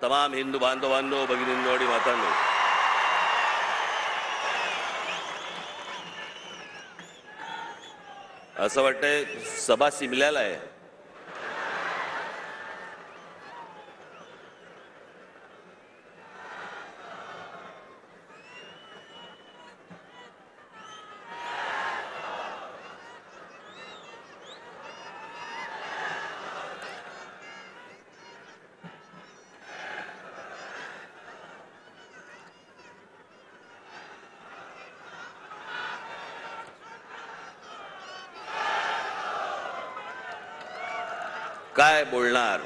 तमाम हिंदू बांधवांनो, भगिनींनो आणि मातांनो, असं वाटतंय सभा सिमल्याला आहे. काय बोलणार?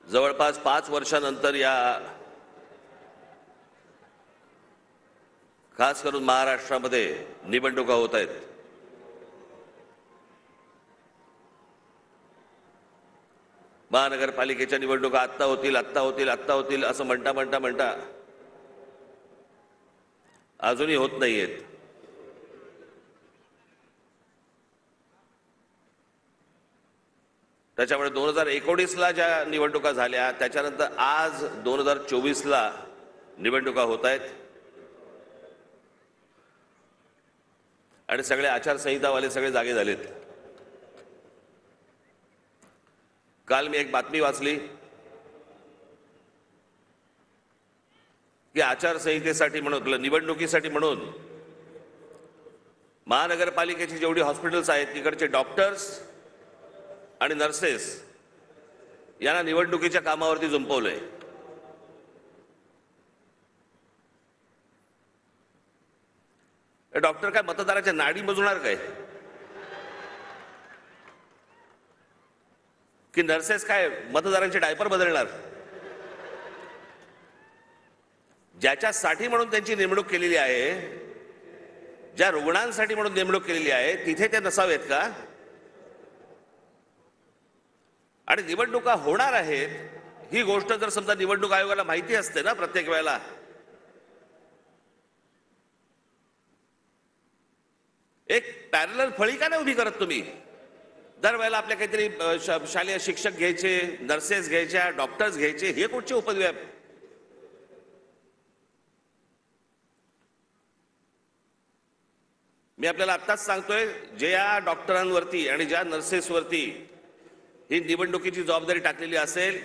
जवळपास 5 वर्षांनंतर या खास करून महाराष्ट्रामध्ये निवडणुका होत आहेत. महानगरपालिकेच्या निवडणुका आत्ता होतील असं म्हणता अजूनही होत नाहीयेत. त्याच्यामुळे 2019ला ज्या निवडणुका झाल्या त्याच्यानंतर आज 2024ला निवडणुका होत आहेत आणि सगळे आचारसंहितावाले सगळे जागे झालेत. काल मी एक बातमी वाचली की आचारसंहितेसाठी म्हणून, निवडणुकीसाठी म्हणून महानगरपालिकेची जेवढी हॉस्पिटल्स आहेत तिकडचे डॉक्टर्स आणि नर्सेस यांना निवडणुकीच्या कामावरती जुंपवलंय. डॉक्टर काय मतदाराच्या नाडी मोजणार काय? की नर्सेस काय मतदारांचे डायपर बदलणार? ज्याच्यासाठी म्हणून त्यांची नेमणूक केलेली आहे, ज्या रुग्णांसाठी म्हणून नेमणूक केलेली आहे, तिथे ते नसावेत का? आणि निवडणुका होणार आहेत ही गोष्ट जर समजा निवडणूक आयोगाला माहिती असते ना प्रत्येक वेळेला, एक पॅरलल फळी का नाही उभी करत तुम्ही? दरवेळेला आपल्या काहीतरी शालेय शिक्षक घ्यायचे, नर्सेस घ्यायच्या, डॉक्टर्स घ्यायचे, हे कुठचे उपद्व्याप? मी आपल्याला आत्ताच सांगतोय, ज्या डॉक्टरांवरती आणि ज्या नर्सेसवरती ही निवडणुकीची जबाबदारी टाकलेली असेल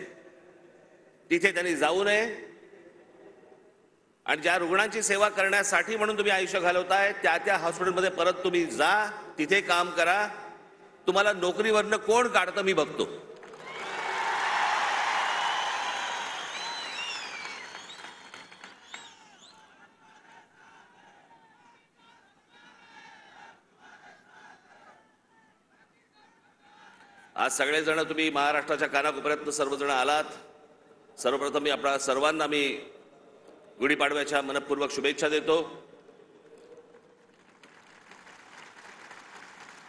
तिथे त्यांनी जाऊ नये. आणि ज्या रुग्णांची सेवा करण्यासाठी म्हणून तुम्ही आयुष्य घालवताय त्या हॉस्पिटलमध्ये परत तुम्ही जा, तिथे काम करा. तुम्हाला नोकरीवरनं कोण काढतं मी बघतो. आज सगळेजण तुम्ही महाराष्ट्राच्या कानाकोपऱ्यातून सर्वजण आलात. सर्वप्रथम मी आपल्या सर्वांना मी गुढीपाडव्याच्या मनपूर्वक शुभेच्छा देतो.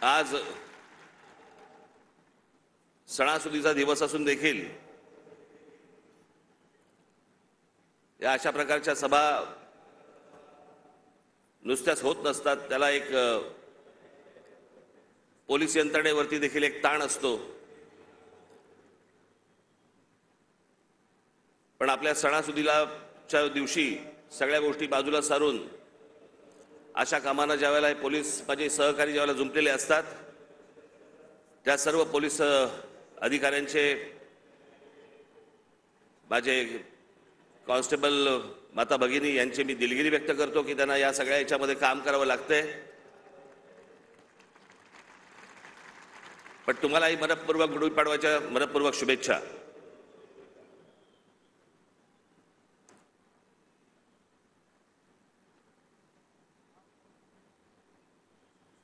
आज सणासुदीचा दिवस असून देखील या अशा प्रकारच्या सभा नुसत्याच होत नसतात. त्याला एक पोलीस यंत्रणेवरती देखील एक ताण असतो. पण आपल्या सणासुदीच्या दिवशी सगळ्या गोष्टी बाजूला सारून अशा कामांना ज्यावेळेला पोलीस माझे सहकारी ज्यावेळेला जुंपलेले असतात, त्या सर्व पोलीस अधिकाऱ्यांचे, माझे कॉन्स्टेबल माता भगिनी यांचे मी दिलगिरी व्यक्त करतो की त्यांना या सगळ्या याच्यामध्ये काम करावं लागतंय. पण तुम्हालाही मनपूर्वक गुढीपाडव्याच्या मनपूर्वक शुभेच्छा.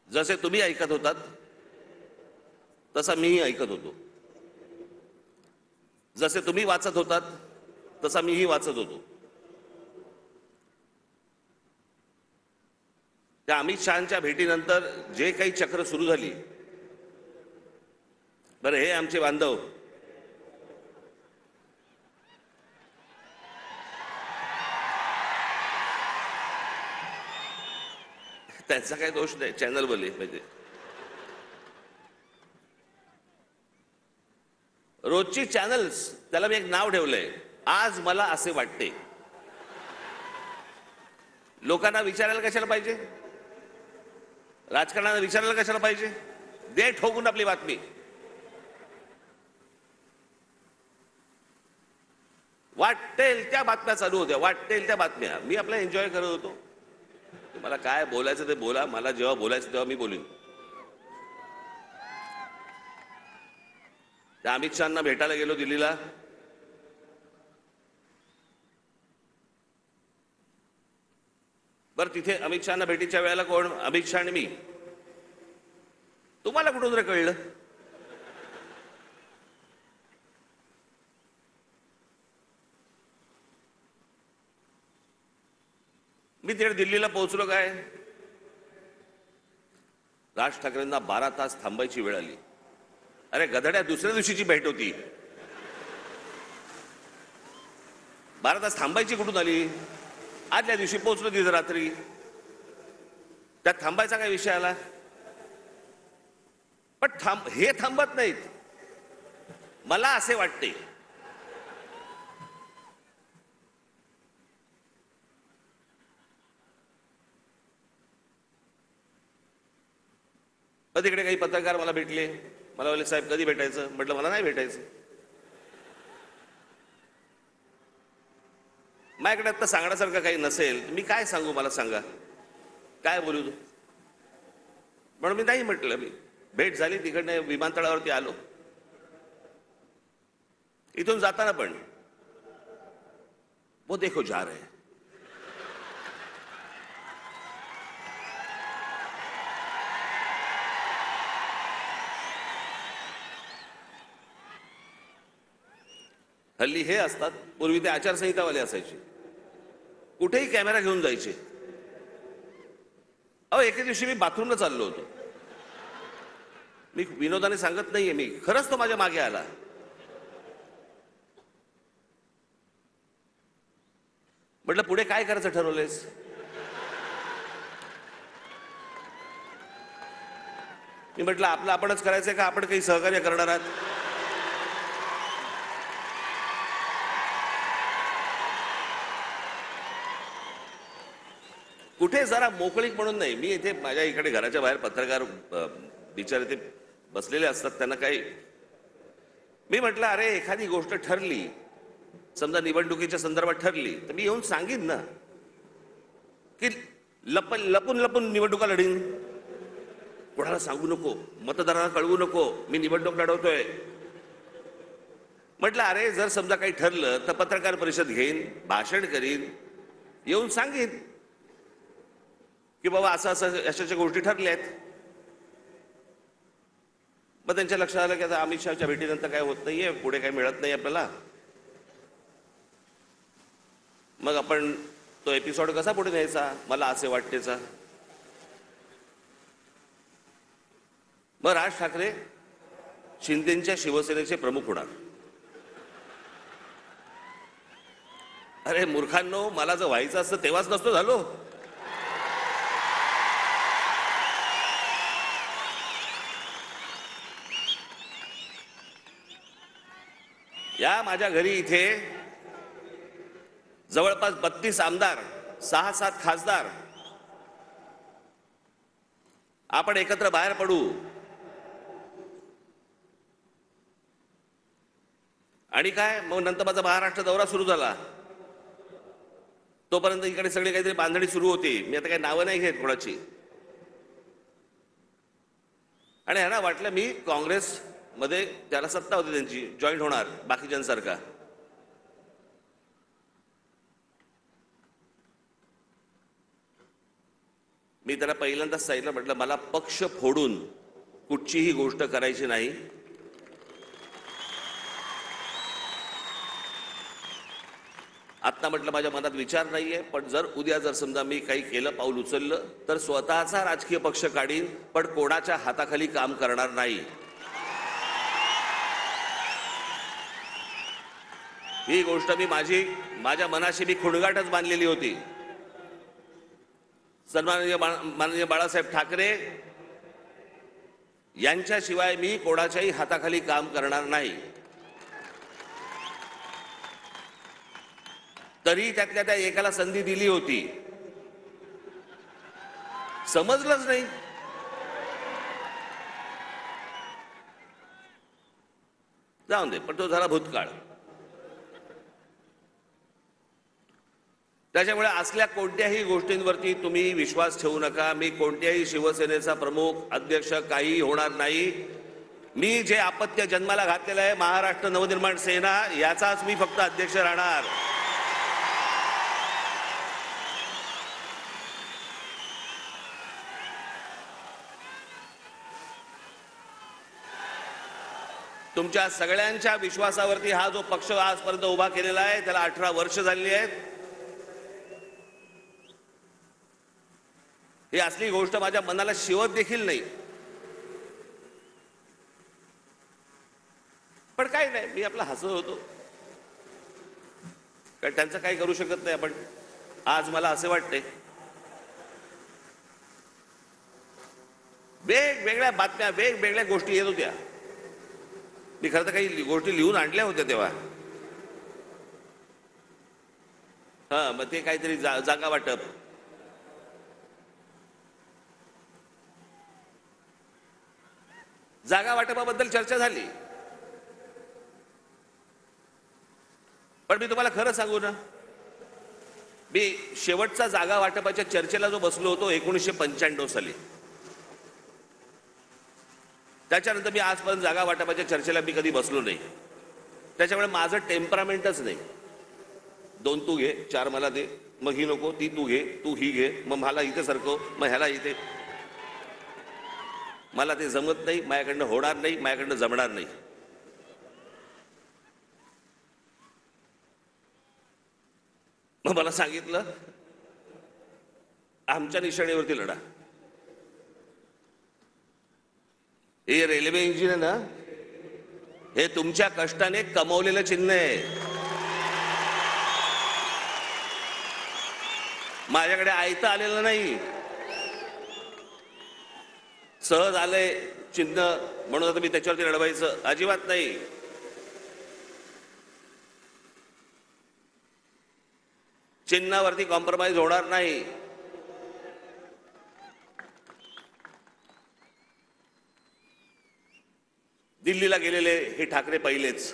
जसे तुम्ही ऐकत होतात तसा मीही ऐकत होतो. जसे तुम्ही वाचत होतात तसा मीही वाचत होतो. त्या अमित शहांच्या भेटीनंतर जे काही चक्र सुरू झाली, बरं हे आमचे बांधव त्यांचा काही दोष नाही, चॅनलवाले म्हणजे रोजची चॅनल्स, त्याला मी एक नाव ठेवलंय, आज मला असे वाटते. लोकांना विचारायला कशाला पाहिजे, राजकारणाला विचारायला कशाला पाहिजे, दे ठोकून आपली बातमी. वाटेल त्या बातम्या चालू होत्या, वाटेल त्या बातम्या. मी आपला एन्जॉय करत होतो. तुम्हाला काय बोलायचं ते बोला, मला जेव्हा बोलायचं तेव्हा मी बोलीन. त्या अमित शहांना भेटायला गेलो दिल्लीला. बरं, तिथे अमित शहांना भेटीच्या वेळेला कोण, अमित शहा आणि मी. तुम्हाला कुठून रे कळलं? मी तिकडे दिल्लीला पोहोचलो काय, राज ठाकरेंना 12 तास थांबायची वेळ आली. अरे गधड्या, दुसऱ्या दिवशीची भेट होती. 12 तास थांबायची कुठून आली? आदल्या दिवशी पोहोचलो तिथे रात्री. त्यात थांबायचा काय विषय आला? पण हे थांबत नाहीत. मला असे वाटते तिकडे काही पत्रकार मला भेटले. मला बोलले, साहेब कधी भेटायचं? म्हटलं मला नाही भेटायचं. माझ्याकडे आता सांगण्यासारखं काही नसेल मी काय सांगू, मला सांगा काय बोलू तू. म्हणून मी नाही म्हटलं. मी भेट झाली, तिकडनं विमानतळावरती आलो. इथून जाताना पण वो देखो जा रहे हैं. हल्ली हे असतात, पूर्वी ते आचारसंहितावाले असायचे, कुठेही कॅमेरा घेऊन जायचे. अहो, एके दिवशी मी बाथरूमला चाललो होतो. मी विनोदाने सांगत नाहीये, मी खरंच तो माझ्या मागे आला. म्हटलं पुढे काय करायचं ठरवलंयस? मी म्हटलं आपलं आपणच करायचंय का आपण काही सहकार्य करणार आहात? कुठे जरा मोकळीक म्हणून नाही. मी इथे माझ्या इकडे घराच्या बाहेर पत्रकार बिचारे ते बसलेले असतात, त्यांना काही. मी म्हटलं अरे एखादी गोष्ट ठरली, समजा निवडणुकीच्या संदर्भात ठरली, तर मी येऊन सांगीन ना की लपून लपून निवडणुका लढीन. कोणाला सांगू नको, मतदारांना कळवू नको मी निवडणूक लढवतोय. म्हटलं अरे जर समजा काही ठरलं तर पत्रकार परिषद घेईन, भाषण करीन, येऊन सांगीन की बाबा असं असं अशाच्या गोष्टी ठरल्या आहेत. मग त्यांच्या लक्षात आलं की आता अमित शहाच्या भेटीनंतर काय होत नाहीये, पुढे काही मिळत नाही आपल्याला. मग आपण तो एपिसोड कसा पुढे न्यायचा, मला असे वाटतेचा. मग राज ठाकरे शिंदेच्या शिवसेनेचे प्रमुख होणार. अरे मूर्खांनो, मला जर व्हायचं असतं तेव्हाच नसतो झालो. या माझ्या घरी इथे जवळपास 32 आमदार, 6-7 खासदार, आपण एकत्र बाहेर पडू आणि काय मग नंतर माझा महाराष्ट्र दौरा सुरू झाला. तोपर्यंत इकडे सगळी काहीतरी बांधणी सुरू होती. मी आता काही नावं नाही घेत कोणाची. आणि ह्यांना वाटलं मी काँग्रेस मध्ये त्याला सत्ता होती त्यांची, जॉईंट होणार बाकीच्यांसारखा. मी त्याला पहिल्यांदाच सांगितलं, म्हटलं मला पक्ष फोडून कुठचीही गोष्ट करायची नाही. आता म्हटलं माझ्या मनात विचार नाहीये, पण जर उद्या जर समजा मी काही केलं, पाऊल उचललं तर स्वतःचा राजकीय पक्ष काढीन, पण कोणाच्या हाताखाली काम करणार नाही. ही गोष्ट मी माझ्या मनाशी मी खुणगाटच बांधलेली होती. माननीय बाळासाहेब ठाकरे यांच्याशिवाय मी कोणाच्याही हाताखाली काम करणार नाही. तरी त्यातल्या त्या एकाला संधी दिली होती, समजलंच नाही. जाऊन दे, पण तो झाला भूतकाळ. त्याच्यामुळे असल्या कोणत्याही गोष्टींवरती तुम्ही विश्वास ठेवू नका. मी कोणत्याही शिवसेनेचा प्रमुख अध्यक्ष काही होणार नाही. मी जे अपत्य जन्माला घातलेलं आहे महाराष्ट्र नवनिर्माण सेना, याचाच मी फक्त अध्यक्ष राहणार. तुमच्या सगळ्यांच्या विश्वासावरती हा जो पक्ष आजपर्यंत उभा केलेला आहे त्याला 18 वर्ष झालेली आहेत. ही असली गोष्ट माझ्या मनाला शिवत देखील नाही. पण काय नाही, मी आपला हसत होतो, कारण त्यांचं काही करू शकत नाही आपण. आज मला असे वाटते वेगवेगळ्या बातम्या वेगवेगळ्या गोष्टी येत होत्या. मी खरं तर काही गोष्टी लिहून आणल्या होत्या तेव्हा. मग ते काहीतरी जागा वाटप, जागा वाटपाबद्दल चर्चा झाली. पण मी तुम्हाला खरं सांगू ना, मी शेवटचा जागा वाटपाच्या चर्चेला जो बसलो होतो 1995 साली, त्याच्यानंतर मी आजपर्यंत जागा वाटपाच्या चर्चेला मी कधी बसलो नाही. त्याच्यामुळे माझं टेम्परामेंटच नाही. 2 तू घे, 4 मला दे, मग ही नको, ती तू घे, तू ही घे, मग मला इथे सरकव, मग ह्याला इथे. मला ते जमत नाही, माझ्याकडनं होणार नाही, माझ्याकडनं जमणार नाही. मग मला सांगितलं आमच्या निशाणीवरती लढा. हे रेल्वे इंजिन आहे ना, हे तुमच्या कष्टाने कमवलेलं चिन्ह आहे. माझ्याकडे आयतं आलेलं नाही, सहज आलंय चिन्ह म्हणून आता मी त्याच्यावरती लढवायचं अजिबात नाही. चिन्हावरती कॉम्प्रोमाइज होणार नाही. दिल्लीला गेलेले हे ठाकरे पहिलेच.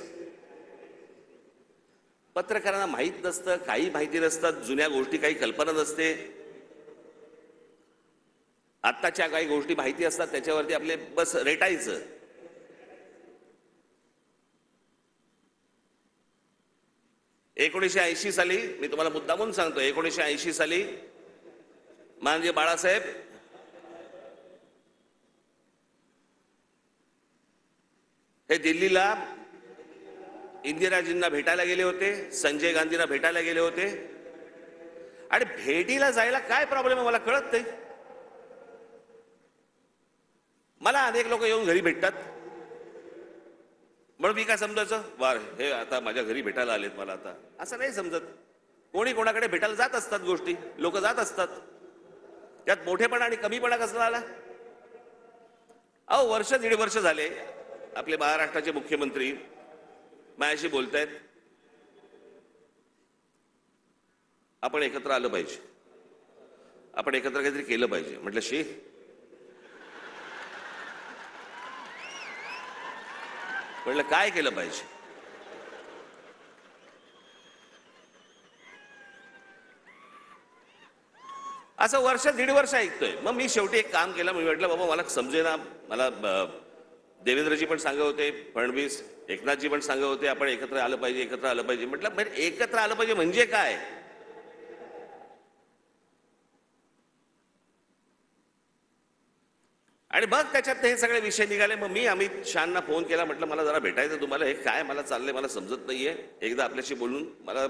पत्रकारांना माहीत नसतं, काही माहिती नसतात, जुन्या गोष्टी काही कल्पना नसते. आत्ताच्या काही गोष्टी माहिती असतात, त्याच्यावरती आपले बस रेटायचं. एकोणीसशे साली मी तुम्हाला मुद्दामून सांगतो, 1980 साली माननीय बाळासाहेब हे दिल्लीला इंदिराजींना भेटायला गेले होते, संजय गांधींना भेटायला गेले होते. आणि भेटीला जायला काय प्रॉब्लेम आहे मला कळत नाही. मला अनेक लोक येऊन घरी भेटतात, म्हणून मी काय समजायचं, वार हे आता माझ्या घरी भेटायला आलेत मला. आता असं नाही समजत. कोणी कोणाकडे भेटायला जात असतात, गोष्टी लोक जात असतात. त्यात मोठेपणा आणि कमीपणा कसला आला? अहो, 1.5 वर्ष झाले आपले महाराष्ट्राचे मुख्यमंत्री माझ्याशी बोलतायत, आपण एकत्र आलं पाहिजे, आपण एकत्र काहीतरी केलं पाहिजे. म्हटलं शी, म्हटलं काय केलं पाहिजे? असं 1.5 वर्ष ऐकतोय. मग मी शेवटी एक काम केलं. मी म्हटलं बाबा मला समजेना. मला देवेंद्रजी पण सांगत होते, फडणवीस, एकनाथजी पण सांगत होते आपण एकत्र आलं पाहिजे, एकत्र आलं पाहिजे. म्हटलं एकत्र आलं पाहिजे म्हणजे काय? आणि मग त्याच्यात हे सगळे विषय निघाले. मग मी अमित शहांना फोन केला, म्हटलं मला जरा भेटायचं तुम्हाला. हे काय मला चाललंय मला समजत नाहीये. एकदा आपल्याशी बोलून मला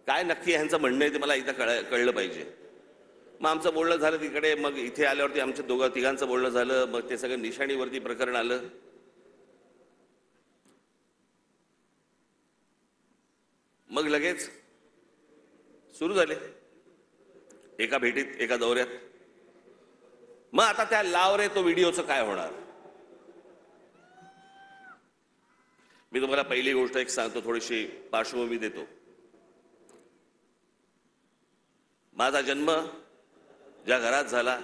काय नक्की ह्यांचं म्हणणं आहे ते मला एकदा कळलं पाहिजे. मग आमचं बोलणं झालं तिकडे. मग इथे आल्यावरती आमच्या तिघांचं बोलणं झालं. मग ते सगळं निशाणीवरती प्रकरण आलं. मग लगेच सुरू झाले एका भेटीत, एका दौऱ्यात. मग आता त्या लाव रे तो व्हिडिओचं काय होणार? मी तुम्हाला पहिली गोष्ट एक सांगतो, थोडीशी पार्श्वभूमी देतो. माझा जन्म ज्या घरात झाला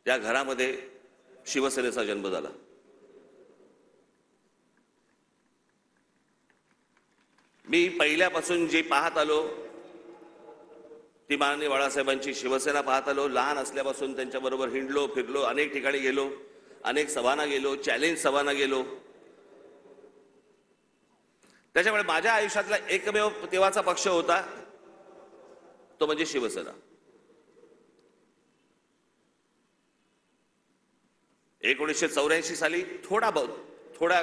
त्या घरामध्ये शिवसेनेचा जन्म झाला. मी पहिल्यापासून जे पाहत आलो ती माननीय बाळासाहेबांची शिवसेना पाहत आलो. लहान असल्यापासून त्यांच्याबरोबर हिंडलो, फिरलो, अनेक ठिकाणी गेलो, अनेक सभांना गेलो, चॅलेंज सभांना गेलो. त्याच्यामुळे माझ्या आयुष्यातला एकमेव तेव्हाचा पक्ष होता तो म्हणजे शिवसेना. 1984 साली थोडा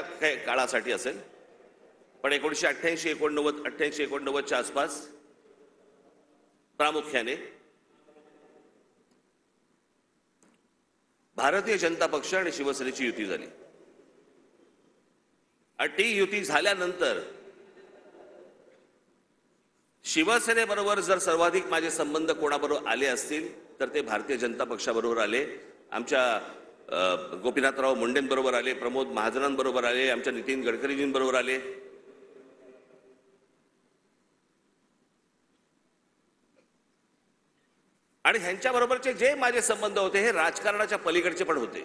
काही काळासाठी असेल, पण 1988-89च्या आसपास प्रामुख्याने भारतीय जनता पक्ष आणि शिवसेनेची युती झाली. आणि ती युती झाल्यानंतर शिवसेनेबरोबर जर सर्वाधिक माझे संबंध कोणाबरोबर आले असतील तर ते भारतीय जनता पक्षाबरोबर आले. आमच्या गोपीनाथराव मुंडेंबरोबर आले, प्रमोद महाजनांबरोबर आले, आमच्या नितीन गडकरीजींबरोबर आले. आणि ह्यांच्याबरोबरचे जे माझे संबंध होते हे राजकारणाच्या पलीकडचे पण होते.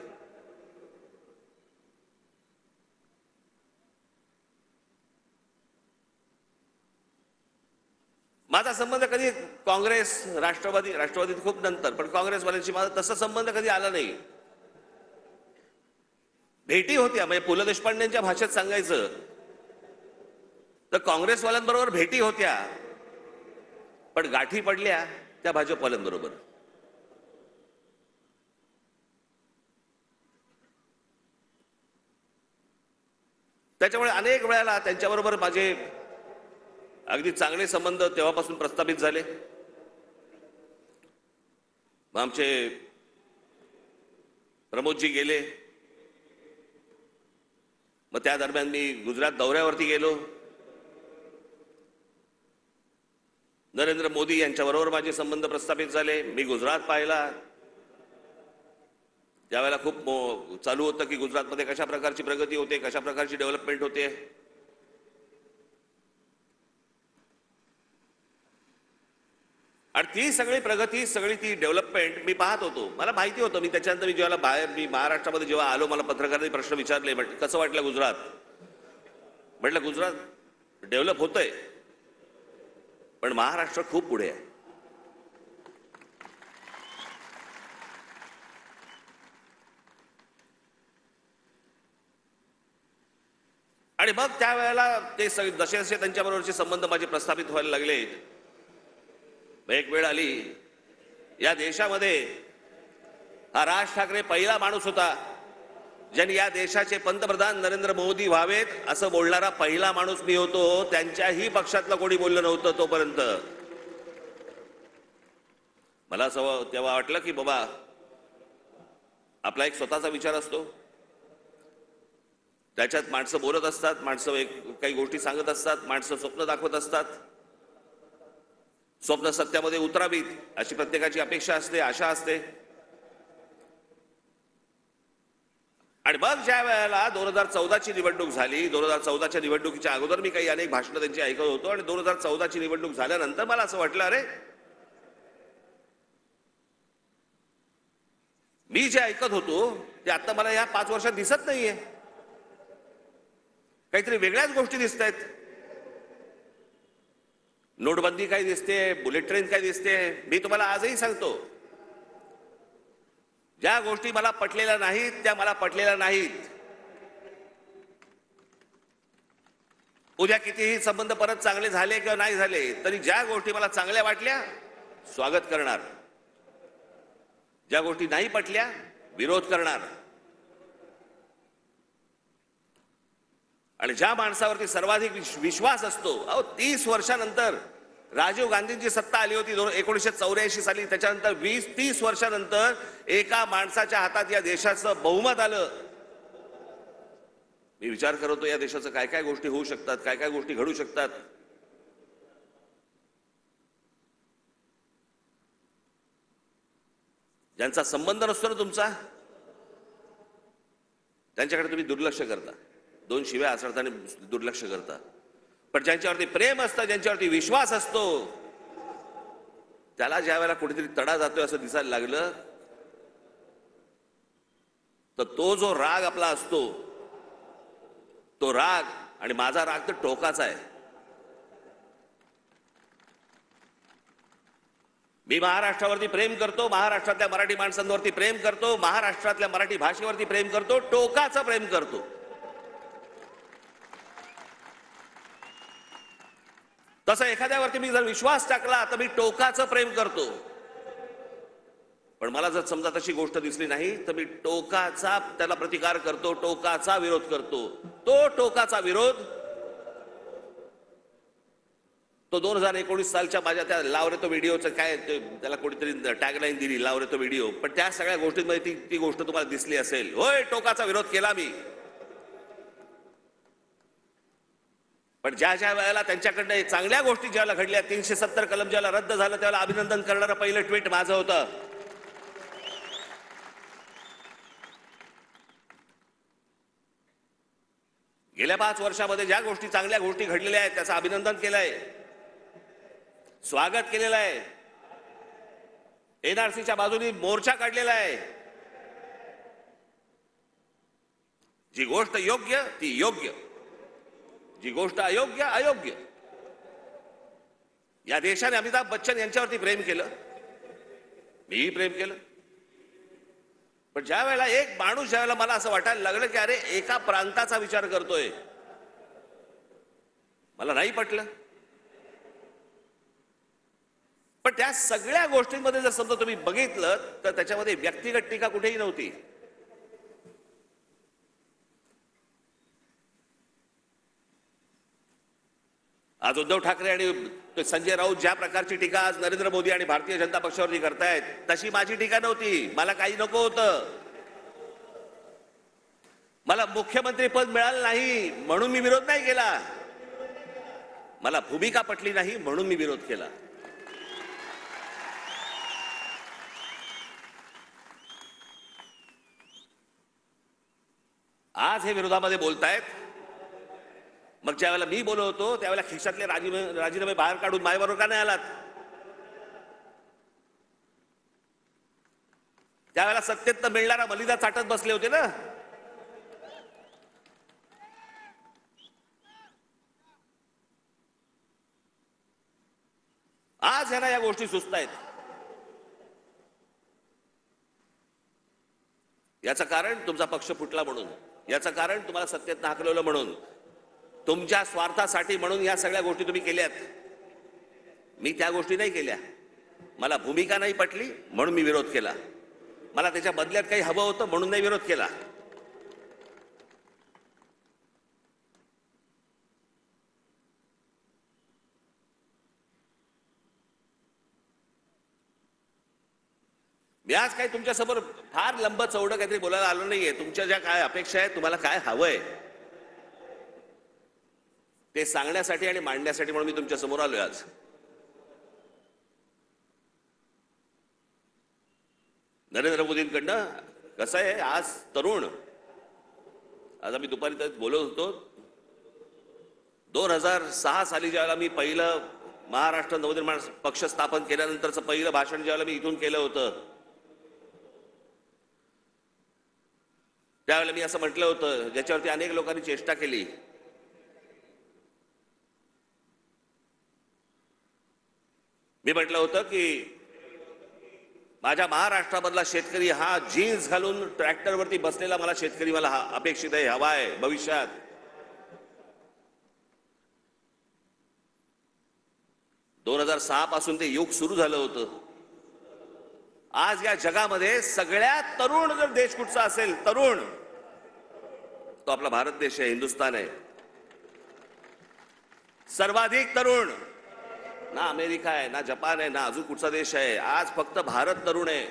माझा संबंध कधी काँग्रेस, राष्ट्रवादीत खूप नंतर, पण काँग्रेसवाल्यांशी माझा तसा संबंध कधी आला नाही. भेटी होत्या, म्हणजे पु ल देशपांडेंच्या भाषेत सांगायचं तर काँग्रेसवाल्यांबरोबर भेटी होत्या, पण गाठी पडल्या त्या भाजपवाल्यांबरोबर. त्याच्यामुळे अनेक वेळेला त्यांच्याबरोबर माझे अगदी चांगले संबंध तेव्हापासून प्रस्थापित झाले. मग आमचे प्रमोदजी गेले, मग त्या दरम्यान मी गुजरात दौऱ्यावरती गेलो. नरेंद्र मोदी यांच्याबरोबर माझे संबंध प्रस्थापित झाले. मी गुजरात पाहिला, त्यावेळेला खूप चालू होतं की गुजरातमध्ये कशा प्रकारची प्रगती होते, कशा प्रकारची डेव्हलपमेंट होते. आणि ती सगळी प्रगती, सगळी ती डेव्हलपमेंट मी पाहत होतो. मला माहिती होतं. मी त्याच्यानंतर मी महाराष्ट्रामध्ये जेव्हा आलो, मला पत्रकारांनी प्रश्न विचारले, कसं वाटलं गुजरात? म्हटलं गुजरात डेव्हलप होतंय, पण महाराष्ट्र खूप पुढे आहे. आणि मग त्यावेळेला ते जसे जसे त्यांच्याबरोबरचे संबंध माझे प्रस्थापित व्हायला लागले, एक वेळ आली या देशामध्ये हा राज ठाकरे पहिला माणूस होता ज्यांनी या देशाचे पंतप्रधान नरेंद्र मोदी व्हावेत असं बोलणारा पहिला माणूस मी होतो. त्यांच्याही पक्षातलं कोणी बोललं नव्हतं तोपर्यंत. मला असं तेव्हा वाटलं की बाबा आपला एक स्वतःचा विचार असतो, त्याच्यात माणसं बोलत असतात, माणसं काही गोष्टी सांगत असतात, माणसं स्वप्न दाखवत असतात. स्वप्न सत्यामध्ये उतरावीत अशी प्रत्येकाची अपेक्षा असते, आशा असते. आणि मग ज्या वेळेला 2014ची निवडणूक झाली, 2014च्या निवडणुकीच्या अगोदर मी काही अनेक भाषणं त्यांची ऐकत होतो, आणि 2014ची निवडणूक झाल्यानंतर मला असं वाटलं, अरे मी जे ऐकत होतो ते आता मला या 5 वर्षात दिसत नाहीये. काहीतरी वेगळ्याच गोष्टी दिसत आहेत. नोटबंदी काय दिसते, बुलेट ट्रेन काय दिसते. मी तुम्हाला आजही सांगतो, ज्या गोष्टी मला पटलेल्या नाहीत त्या मला पटलेल्या नाहीत. उद्या कितीही संबंध परत चांगले झाले किंवा नाही झाले तरी ज्या गोष्टी मला चांगल्या वाटल्या स्वागत करणार, ज्या गोष्टी नाही पटल्या विरोध करणार. आणि ज्या माणसावरती सर्वाधिक विश्वास असतो, 30 वर्षानंतर राजीव गांधींची सत्ता आली होती 1984 साली, त्याच्यानंतर 20-30 वर्षानंतर एका माणसाच्या हातात या देशाचं बहुमत आलं. मी विचार करतो या देशाचं काय काय गोष्टी होऊ शकतात, काय काय गोष्टी घडू शकतात. त्यांचा संबंध नसतो ना तुमचा, त्यांच्याकडे तुम्ही दुर्लक्ष करता, दोन शिव्या आसळताना दुर्लक्ष करता. पण ज्यांच्यावरती प्रेम असतं, ज्यांच्यावरती विश्वास असतो, त्याला ज्या वेळेला कुठेतरी तडा जातोय असं दिसायला लागलं, तर तो जो राग आपला असतो, तो राग आणि माझा राग तर टोकाचा आहे. मी महाराष्ट्रावरती प्रेम करतो, महाराष्ट्रातल्या मराठी माणसांवरती प्रेम करतो, महाराष्ट्रातल्या मराठी भाषेवरती प्रेम करतो, टोकाचं प्रेम करतो. तसं एखाद्यावरती मी जर विश्वास टाकला तर मी टोकाचं प्रेम करतो. पण मला जर समजा तशी गोष्ट दिसली नाही तर मी टोकाचा त्याला प्रतिकार करतो, टोकाचा विरोध करतो. तो टोकाचा विरोध तो 2019 सालच्या माझ्या त्या लावरे तो व्हिडिओचं काय त्याला कोणीतरी टॅगलाईन दिली, लावरे तो व्हिडिओ. पण त्या सगळ्या गोष्टींमध्ये ती गोष्ट तुम्हाला दिसली असेल. होय, टोकाचा विरोध केला मी. पण ज्या ज्या वेळेला त्यांच्याकडनं चांगल्या गोष्टी ज्याला घडल्या, 370 कलम ज्याला रद्द झालं, त्याला अभिनंदन करणारं पहिलं ट्विट माझं होतं. गेल्या 5 वर्षामध्ये ज्या गोष्टी चांगल्या गोष्टी घडलेल्या आहेत त्याचं अभिनंदन केलंय, स्वागत केलेलं आहे. एनआरसीच्या बाजूने मोर्चा काढलेला आहे. जी गोष्ट योग्य ती योग्य, जी गोष्ट अयोग्य अयोग्य. या देशाने अमिताभ बच्चन यांच्यावरती प्रेम केलं, मीही प्रेम केलं. पण ज्या वेळेला एक माणूस ज्या वेळेला मला असं वाटायला लागलं की अरे एका प्रांताचा विचार करतोय, मला नाही पटलं. पण त्या सगळ्या गोष्टींमध्ये जर समजा तुम्ही बघितलं तर त्याच्यामध्ये व्यक्तिगत टीका कुठेही नव्हती. आज उद्धव ठाकरे आणि संजय राऊत ज्या प्रकारची टीका आज नरेंद्र मोदी आणि भारतीय जनता पक्षावरती करतायत, तशी माझी टीका नव्हती. मला काही नको होतं, मला मुख्यमंत्री पद मिळालं नाही म्हणून मी विरोध नाही केला, मला भूमिका पटली नाही म्हणून मी विरोध केला. आज हे विरोधामध्ये बोलतायत. मग ज्या वेळेला मी बोलत होतो त्यावेळेला खिशातले राजीनामे बाहेर काढून माझ्याबरोबर का नाही आलात? त्यावेळेला सत्तेत मिळणारा मलिदा चाटत बसले होते ना. आज ह्यांना या गोष्टी सुचतायत. याचं कारण तुमचा पक्ष फुटला म्हणून, याचं कारण तुम्हाला सत्तेत हाकलवलं म्हणून, तुमच्या स्वार्थासाठी म्हणून या सगळ्या गोष्टी तुम्ही केल्यात. मी त्या गोष्टी नाही केल्या. मला भूमिका नाही पटली म्हणून मी विरोध केला. मला त्याच्या बदल्यात काही हवं होतं म्हणून नाही विरोध केला. मी आज काही तुमच्यासमोर फार लंब चौडं काहीतरी बोलायला आलो नाहीये. तुमच्या ज्या काय अपेक्षा आहेत, तुम्हाला काय हवंय ते सांगण्यासाठी आणि मांडण्यासाठी म्हणून मी तुमच्या समोर आलोय आज. नरेंद्र मोदींकडनं कसं आहे, आज तरुण, आज आम्ही दुपारी तर बोलत होतो, 2006 साली ज्यावेळेला मी पहिलं महाराष्ट्र नवनिर्माण पक्ष स्थापन केल्यानंतरचं पहिलं भाषण ज्यावेळेला मी इथून केलं होतं, त्यावेळेला मी असं म्हटलं होतं, ज्याच्यावरती अनेक लोकांनी चेष्टा केली. मी म्हटलं होतं की माझ्या महाराष्ट्रामधला शेतकरी हा जीन्स घालून ट्रॅक्टरवरती बसलेला मला शेतकरी मला अपेक्षित आहे, हवा आहे भविष्यात. दोन 2006 पासून ते युग सुरू झालं होतं. आज या जगामध्ये सगळ्यात तरुण जर देश कुठचा असेल, तरुण, तो आपला भारत देश आहे, हिंदुस्थान आहे. सर्वाधिक तरुण ना अमेरिका आहे, ना जपान आहे, ना अजून कुठचा देश आहे. आज फक्त भारत तरुण आहे.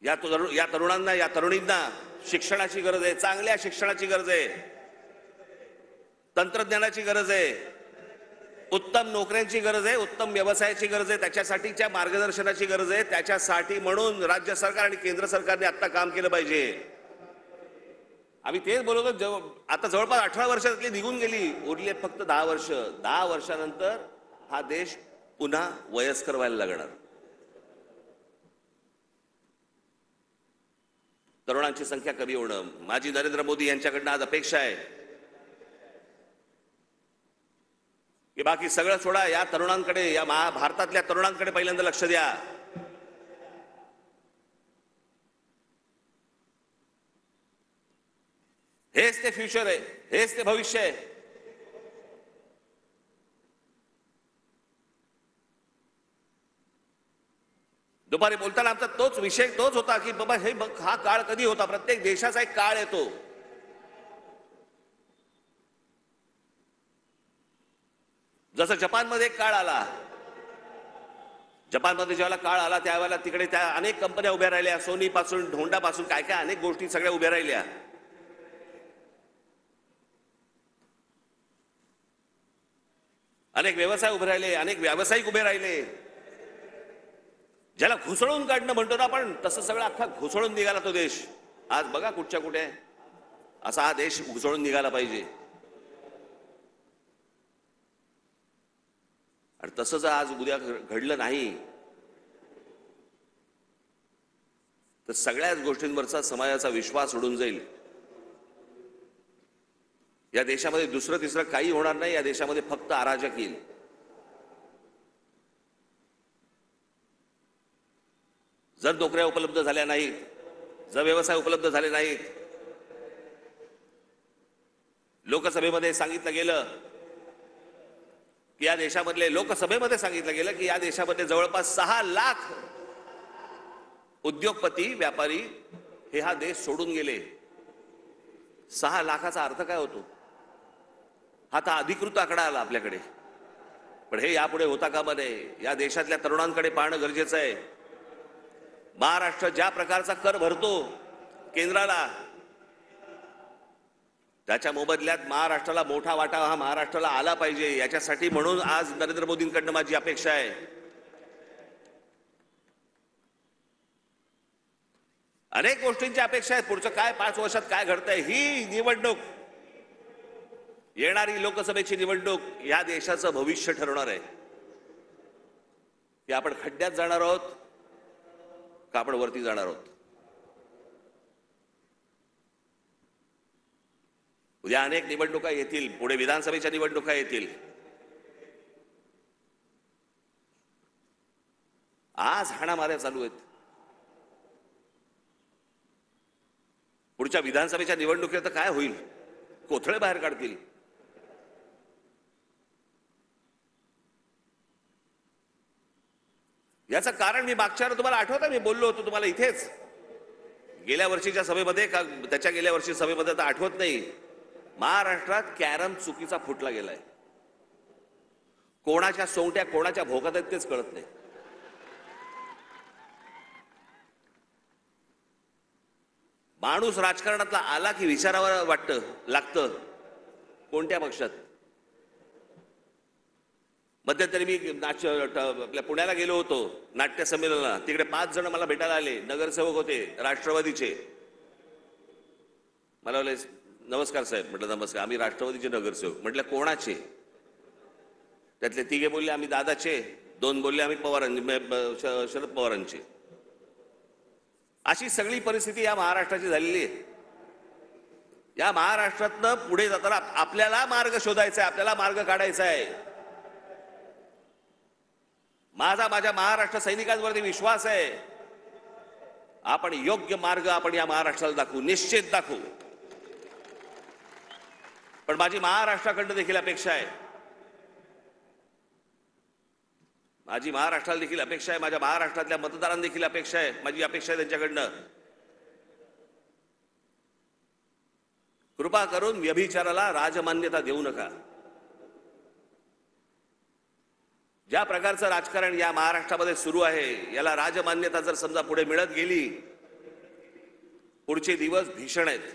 या तरुणांना, या तरुणींना शिक्षणाची गरज आहे, चांगल्या शिक्षणाची गरज आहे, तंत्रज्ञानाची गरज आहे. उत्तम नोकऱ्यांची गरज आहे, उत्तम व्यवसायाची गरज आहे, त्याच्यासाठीच्या मार्गदर्शनाची गरज आहे. त्याच्यासाठी म्हणून राज्य सरकार आणि केंद्र सरकारने आता काम केलं पाहिजे. आम्ही तेच बोलतो. आता जवळपास 18 वर्षातली निघून गेली, उरले फक्त 10 वर्ष. 10 वर्षानंतर हा देश पुन्हा वयस्कर व्हायला लागणार. तरुणांची संख्या कमी होणं माझी नरेंद्र मोदी यांच्याकडनं आज अपेक्षा आहे की बाकी सगळं सोडा, या तरुणांकडे, या भारतातल्या तरुणांकडे पहिल्यांदा लक्ष द्या. हेच ते फ्युचर आहे, हेच ते भविष्य आहे. दुपारी बोलताना आमचा तोच विषय होता की बाबा हे हा काळ कधी होता. प्रत्येक देशाचा एक काळ येतो. जसं जपानमध्ये एक काळ आला, जपानमध्ये ज्यावेळेला काळ आला त्यावेळेला तिकडे त्या अनेक कंपन्या उभ्या राहिल्या, सोनी पासून होंडा पासून काय काय अनेक गोष्टी सगळ्या उभ्या राहिल्या. अनेक व्यवसाय उभे राहिले, अनेक व्यावसायिक उभे राहिले. ज्याला घुसळून काढणं म्हणतो ना आपण, तसं सगळं अख्खा घुसळून निघाला तो देश. आज बघा कुठच्या कुठे असा हा देश घुसळून निघाला पाहिजे. आणि तसं जर आज उद्या घडलं नाही तर सगळ्याच गोष्टींवरचा समाजाचा विश्वास उडून जाईल. या देशामध्ये दुसरं तिसरं काही होणार नाही. या देशामध्ये फक्त अराजक येईल. जर नोकऱ्या उपलब्ध झाल्या नाहीत, जर व्यवसाय उपलब्ध झाले नाहीत, लोकसभेमध्ये सांगितलं गेलं की या देशामधले जवळपास 6 लाख उद्योगपती व्यापारी हे हा देश सोडून गेले. 6 लाखाचा अर्थ काय होतो? हा तर अधिकृत आकडा आला आपल्याकडे, पण हे यापुढे होता कामा नये. या देशातल्या तरुणांकडे पाहणं गरजेचं आहे. महाराष्ट्र ज्या प्रकारचा कर भरतो केंद्राला, त्याच्या मोबदल्यात महाराष्ट्राला मोठा वाटा हा महाराष्ट्राला आला पाहिजे. याच्यासाठी म्हणून आज नरेंद्र मोदींकडनं माझी अपेक्षा आहे. अनेक गोष्टींची अपेक्षा आहेत. पुढचं काय 5 वर्षात काय घडतंय, ही निवडणूक, येणारी लोकसभेची निवडणूक या देशाचं भविष्य ठरवणार आहे. की आपण खड्ड्यात जाणार आहोत का आपण वरती जाणार आहोत. उद्या अनेक निवडणुका येतील, पुढे विधानसभेच्या निवडणुका येतील. आज हाणामाऱ्या चालू आहेत. पुढच्या विधानसभेच्या निवडणुकीत तर काय होईल? कोथळे बाहेर काढतील. याचं कारण मी मागच्या तुम्हाला आठवतं, मी बोललो होतो तुम्हाला इथेच गेल्या वर्षीच्या सभेमध्ये का त्याच्या गेल्या वर्षी सभेमध्ये तर आठवत नाही. महाराष्ट्रात कॅरम चुकीचा फुटला गेलाय. कोणाच्या सोंगट्या कोणाच्या भोकात आहेत तेच कळत नाही. माणूस राजकारणातला आला की विचारावर लागतं कोणत्या पक्षात. मध्यंतरी मी आपल्या पुण्याला गेलो होतो नाट्य संमेलनाला. तिकडे 5 जण मला भेटायला आले, नगरसेवक होते राष्ट्रवादीचे. मला बोलले नमस्कार साहेब. म्हटलं नमस्कार. आम्ही राष्ट्रवादीचे नगरसेवक. म्हटलं कोणाचे? त्यातले 3 बोलले आम्ही दादाचे, 2 बोलले आम्ही शरद पवारांचे. अशी सगळी परिस्थिती या महाराष्ट्राची झालेली आहे. या महाराष्ट्रातनं पुढे जाताना आपल्याला मार्ग शोधायचा आहे, आपल्याला मार्ग काढायचा आहे. माझ्या महाराष्ट्र सैनिकांवरती विश्वास आहे. आपण योग्य मार्ग आपण या महाराष्ट्राला दाखवू, निश्चित दाखवू. पण माझी महाराष्ट्राकडनं देखील अपेक्षा आहे, माझी महाराष्ट्राला देखील अपेक्षा आहे, माझ्या महाराष्ट्रातल्या मतदारांना देखील अपेक्षा आहे, माझी अपेक्षा आहे त्यांच्याकडनं. कृपा करून व्यभिचाराला राजमान्यता देऊ नका. ज्या प्रकारचं राजकारण या महाराष्ट्रामध्ये सुरू आहे याला राजमान्यता जर समजा पुढे मिळत गेली, पुढचे दिवस भीषण आहेत.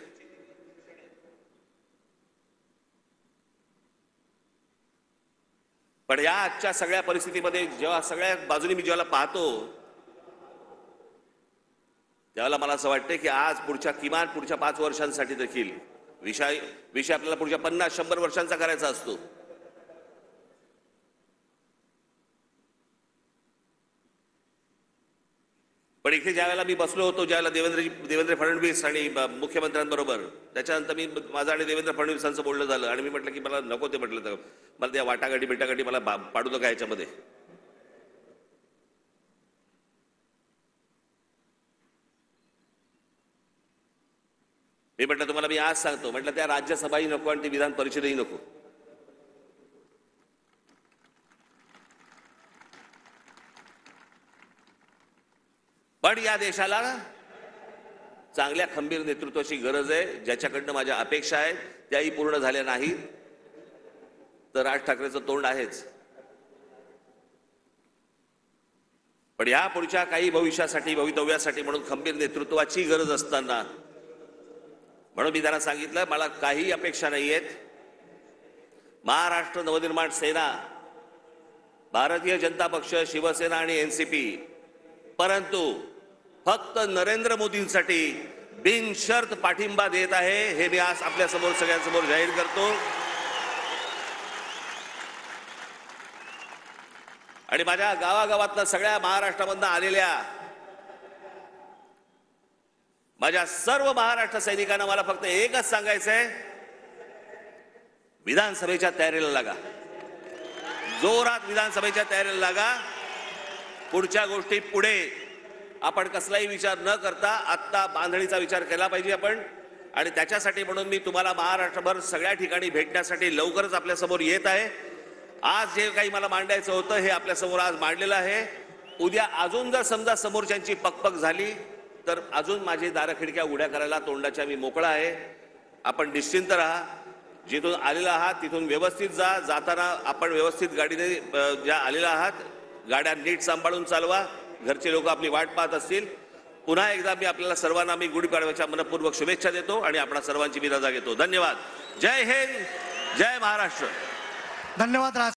पण या आजच्या सगळ्या परिस्थितीमध्ये जेव्हा सगळ्या बाजूनी मी जेव्हा पाहतो त्यावेळेला मला असं वाटतं की आज किमान पुढच्या 5 वर्षांसाठी देखील विषय आपल्याला पुढच्या 50-100 वर्षांचा करायचा असतो. पण इथे ज्यावेळेला मी बसलो होतो, ज्यावेळेला देवेंद्र फडणवीस आणि मुख्यमंत्र्यांबरोबर, त्याच्यानंतर माझं आणि देवेंद्र फडणवीसांचं बोलणं झालं आणि मी म्हटलं की मला नको ते, म्हटलं तर मला त्या वाटाघाटी बिटाघाटी मला पाडू नका याच्यामध्ये. मी म्हटलं तुम्हाला मी आज सांगतो, म्हटलं त्या राज्यसभाही नको आणि ती विधान परिषदही नको. पण या देशाला चांगल्या खंबीर नेतृत्वाची गरज आहे, ज्याच्याकडनं माझ्या अपेक्षा आहेत त्याही पूर्ण झाल्या नाहीत तर राज ठाकरेंचं तोंड आहेच. पण या पुढच्या काही भवितव्यासाठी म्हणून खंबीर नेतृत्वाची गरज असताना म्हणून मी त्यांना सांगितलं मला काही अपेक्षा नाहीयेत. महाराष्ट्र नवनिर्माण सेना, भारतीय जनता पक्ष, शिवसेना आणि एनसीपी, परंतु फक्त नरेंद्र मोदींसाठी बिनशर्त पाठिंबा देत आहे हे मी आज आपल्या समोर सगळ्यांसमोर जाहीर करतो. आणि माझ्या गावागावातल्या सगळ्या महाराष्ट्रामधून आलेल्या माझ्या सर्व महाराष्ट्र सैनिकांना मला फक्त एकच सांगायचंय, विधानसभेच्या तयारीला लागा, जोरात विधानसभेच्या तयारीला लागा. पुढच्या गोष्टी पुढे आपण कसलाही विचार न करता आत्ता बांधणीचा विचार केला पाहिजे आपण. आणि त्याच्यासाठी म्हणून मी तुम्हाला महाराष्ट्रभर सगळ्या ठिकाणी भेटण्यासाठी लवकरच आपल्यासमोर येत आहे. आज जे काही मला मांडायचं होतं हे आपल्यासमोर आज मांडलेलं आहे. उद्या अजून जर समजा समोरच्यांची पकपक झाली तर अजून माझी दारं खिडक्या उघड्या करायला तोंडाच्या मी मोकळा आहे. आपण निश्चिंत राहा, जिथून आलेला आहात तिथून व्यवस्थित जा. जाताना आपण व्यवस्थित गाडीने ज्या आलेला आहात गाड्या नीट सांभाळून चालवा. घरचे लोक आपली वाट पाहत असतील. पुन्हा एकदा मी आपल्याला सर्वांना मी गुढीपाडव्याच्या मनपूर्वक शुभेच्छा देतो आणि आपणा सर्वांची मी रजा घेतो. धन्यवाद. जय हिंद, जय महाराष्ट्र. धन्यवाद.